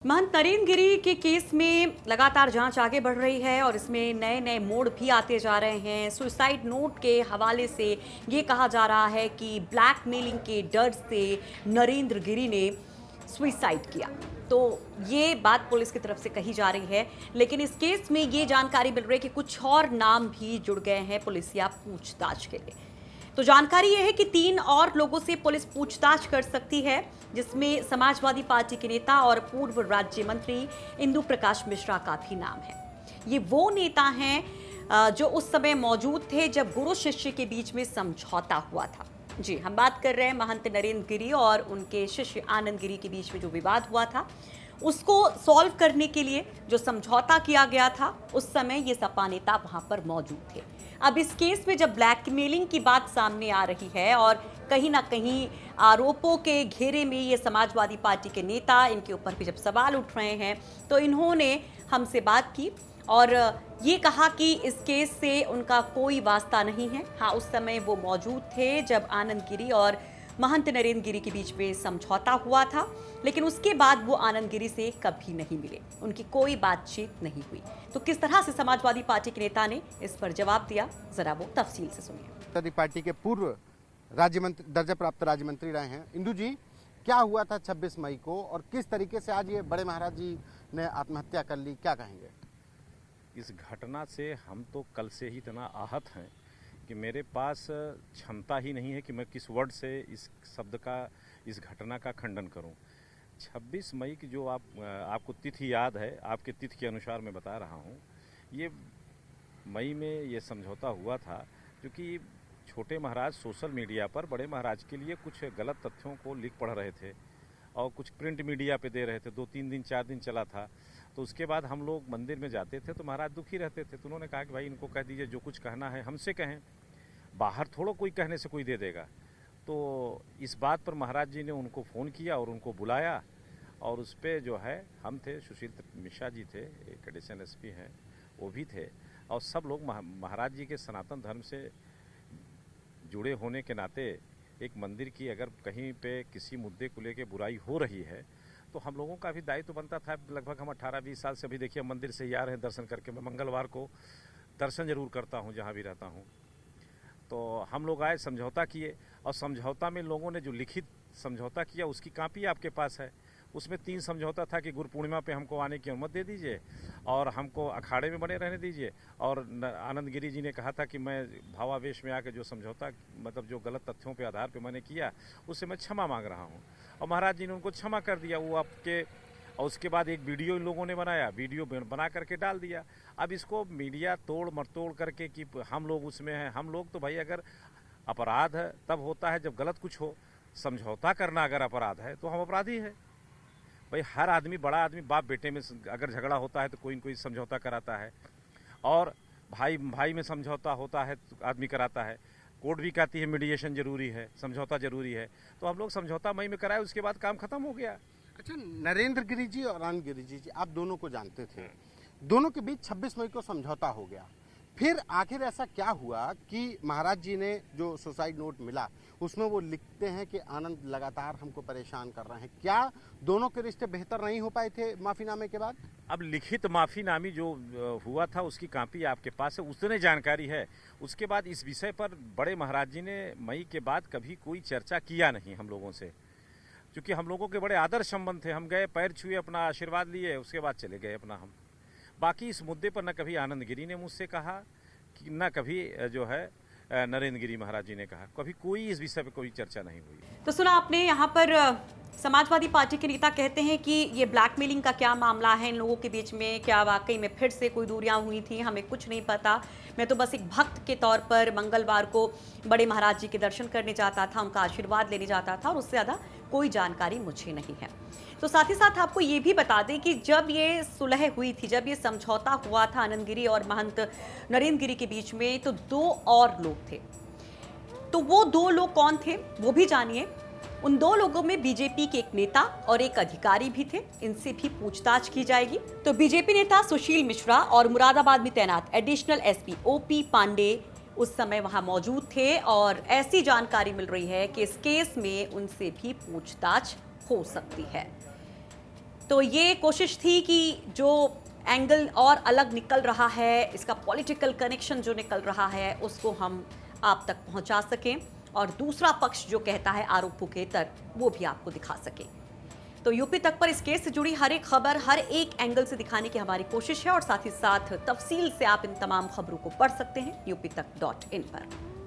महंत नरेंद्र गिरी के केस में लगातार जांच आगे बढ़ रही है और इसमें नए नए मोड़ भी आते जा रहे हैं। सुसाइड नोट के हवाले से ये कहा जा रहा है कि ब्लैकमेलिंग के डर से नरेंद्र गिरी ने सुसाइड किया। तो ये बात पुलिस की तरफ से कही जा रही है, लेकिन इस केस में ये जानकारी मिल रही है कि कुछ और नाम भी जुड़ गए हैं पुलिसिया पूछताछ के लिए। तो जानकारी यह है कि 3 और लोगों से पुलिस पूछताछ कर सकती है, जिसमें समाजवादी पार्टी के नेता और पूर्व राज्य मंत्री इंदु प्रकाश मिश्रा का भी नाम है। ये वो नेता हैं जो उस समय मौजूद थे जब गुरु शिष्य के बीच में समझौता हुआ था। जी, हम बात कर रहे हैं महंत नरेंद्र गिरी और उनके शिष्य आनंद गिरी के बीच में जो विवाद हुआ था, उसको सॉल्व करने के लिए जो समझौता किया गया था, उस समय ये सपा नेता वहां पर मौजूद थे। अब इस केस में जब ब्लैकमेलिंग की बात सामने आ रही है और कहीं ना कहीं आरोपों के घेरे में ये समाजवादी पार्टी के नेता, इनके ऊपर भी जब सवाल उठ रहे हैं, तो इन्होंने हमसे बात की और ये कहा कि इस केस से उनका कोई वास्ता नहीं है। हाँ, उस समय वो मौजूद थे जब आनंद गिरी और महंत नरेंद्र गिरी के बीच में समझौता हुआ था, लेकिन उसके बाद वो आनंद गिरी से कभी नहीं मिले, उनकी कोई बातचीत नहीं हुई। तो किस तरह से समाजवादी पार्टी के नेता ने इस पर जवाब दिया, जरा वो तफसील से सुनिए। समाजवादी पार्टी के पूर्व राज्य मंत्री, दर्जा प्राप्त राज्य मंत्री रहे हैं इंदु जी, क्या हुआ था 26 मई को और किस तरीके से आज ये बड़े महाराज जी ने आत्महत्या कर ली, क्या कहेंगे? इस घटना से हम तो कल से ही इतना आहत हैं कि मेरे पास क्षमता ही नहीं है कि मैं किस वर्ड से इस शब्द का, इस घटना का खंडन करूं। 26 मई की जो आपको तिथि याद है, आपके तिथि के अनुसार मैं बता रहा हूं। ये मई में ये समझौता हुआ था, क्योंकि छोटे महाराज सोशल मीडिया पर बड़े महाराज के लिए कुछ गलत तथ्यों को लिख पढ़ रहे थे और कुछ प्रिंट मीडिया पे दे रहे थे। 2-3 दिन 4 दिन चला था। तो उसके बाद हम लोग मंदिर में जाते थे तो महाराज दुखी रहते थे। तो उन्होंने कहा कि भाई इनको कह दीजिए, जो कुछ कहना है हमसे कहें, बाहर थोड़ा कोई कहने से कोई दे देगा। तो इस बात पर महाराज जी ने उनको फ़ोन किया और उनको बुलाया, और उस पर जो है हम थे, सुशील मिश्रा जी थे, एक एडिशनल एसपी हैं, वो भी थे, और सब लोग महाराज जी के सनातन धर्म से जुड़े होने के नाते एक मंदिर की अगर कहीं पे किसी मुद्दे को लेके बुराई हो रही है तो हम लोगों का भी दायित्व बनता था। लगभग हम 18-20 साल से अभी देखिए मंदिर से ही आ रहे हैं दर्शन करके। मैं मंगलवार को दर्शन जरूर करता हूं जहां भी रहता हूं। तो हम लोग आए, समझौता किए, और समझौता में लोगों ने जो लिखित समझौता किया उसकी कॉपी आपके पास है। उसमें 3 समझौता था कि गुरु पूर्णिमा पे हमको आने की अनुमति दे दीजिए और हमको अखाड़े में बने रहने दीजिए, और आनंद गिरी जी ने कहा था कि मैं भावावेश में आकर जो समझौता, मतलब जो गलत तथ्यों पे आधार पे मैंने किया, उससे मैं क्षमा मांग रहा हूँ। और महाराज जी ने उनको क्षमा कर दिया वो आपके। और उसके बाद एक वीडियो इन लोगों ने बनाया, वीडियो बना करके डाल दिया। अब इसको मीडिया तोड़ मरतोड़ करके कि हम लोग उसमें हैं, हम लोग तो भाई, अगर अपराध है तब होता है जब गलत कुछ हो। समझौता करना अगर अपराध है तो हम अपराधी है भाई। हर आदमी, बड़ा आदमी, बाप बेटे में अगर झगड़ा होता है तो कोई न कोई समझौता कराता है, और भाई भाई में समझौता होता है तो आदमी कराता है। कोर्ट भी कहती है मीडिएशन जरूरी है, समझौता जरूरी है। तो हम लोग समझौता मई में कराए, उसके बाद काम खत्म हो गया। अच्छा, नरेंद्र गिरी जी और आनंद गिरी जी, आप दोनों को जानते थे, दोनों के बीच 26 मई को समझौता हो गया। फिर आखिर ऐसा क्या हुआ कि महाराज जी ने जो सुसाइड नोट मिला उसमें वो लिखते हैं कि आनंद लगातार हमको परेशान कर रहे हैं? क्या दोनों के रिश्ते बेहतर नहीं हो पाए थे माफीनामे के बाद? अब लिखित माफीनामी जो हुआ था उसकी कॉपी आपके पास है, उतने जानकारी है। उसके बाद इस विषय पर बड़े महाराज जी ने मई के बाद कभी कोई चर्चा किया नहीं हम लोगों से, क्योंकि हम लोगों के बड़े आदर संबंध थे। हम गए, पैर छुए, अपना आशीर्वाद लिए, उसके बाद चले गए अपना हम। बाकी इस मुद्दे पर न कभी आनंद गिरी ने मुझसे कहा, कि न कभी जो है नरेंद्र गिरी महाराज जी ने कहा। कभी कोई इस विषय पर कोई चर्चा नहीं हुई। तो सुना आपने, यहाँ पर समाजवादी पार्टी के नेता कहते हैं कि ये ब्लैकमेलिंग का क्या मामला है इन लोगों के बीच में, क्या वाकई में फिर से कोई दूरियां हुई थी, हमें कुछ नहीं पता। मैं तो बस एक भक्त के तौर पर मंगलवार को बड़े महाराज जी के दर्शन करने जाता था, उनका आशीर्वाद लेने जाता था, और उससे ज़्यादा कोई जानकारी मुझे नहीं है। तो साथ ही साथ आपको ये भी बता दें कि जब ये सुलह हुई थी, जब ये समझौता हुआ था आनंद गिरी और महंत नरेंद्र गिरी के बीच में, तो 2 और लोग थे। तो वो 2 लोग कौन थे वो भी जानिए। उन 2 लोगों में बीजेपी के एक नेता और एक अधिकारी भी थे, इनसे भी पूछताछ की जाएगी। तो बीजेपी नेता सुशील मिश्रा और मुरादाबाद में तैनात एडिशनल एसपी ओपी पांडे उस समय वहां मौजूद थे, और ऐसी जानकारी मिल रही है कि इस केस में उनसे भी पूछताछ हो सकती है। तो ये कोशिश थी कि जो एंगल और अलग निकल रहा है, इसका पॉलिटिकल कनेक्शन जो निकल रहा है, उसको हम आप तक पहुंचा सकें और दूसरा पक्ष जो कहता है आरोपों के तर्क, वो भी आपको दिखा सकें। तो यूपी तक पर इस केस से जुड़ी हर एक खबर हर एक एंगल से दिखाने की हमारी कोशिश है और साथ ही साथ तफसील से आप इन तमाम खबरों को पढ़ सकते हैं UPTak.in पर।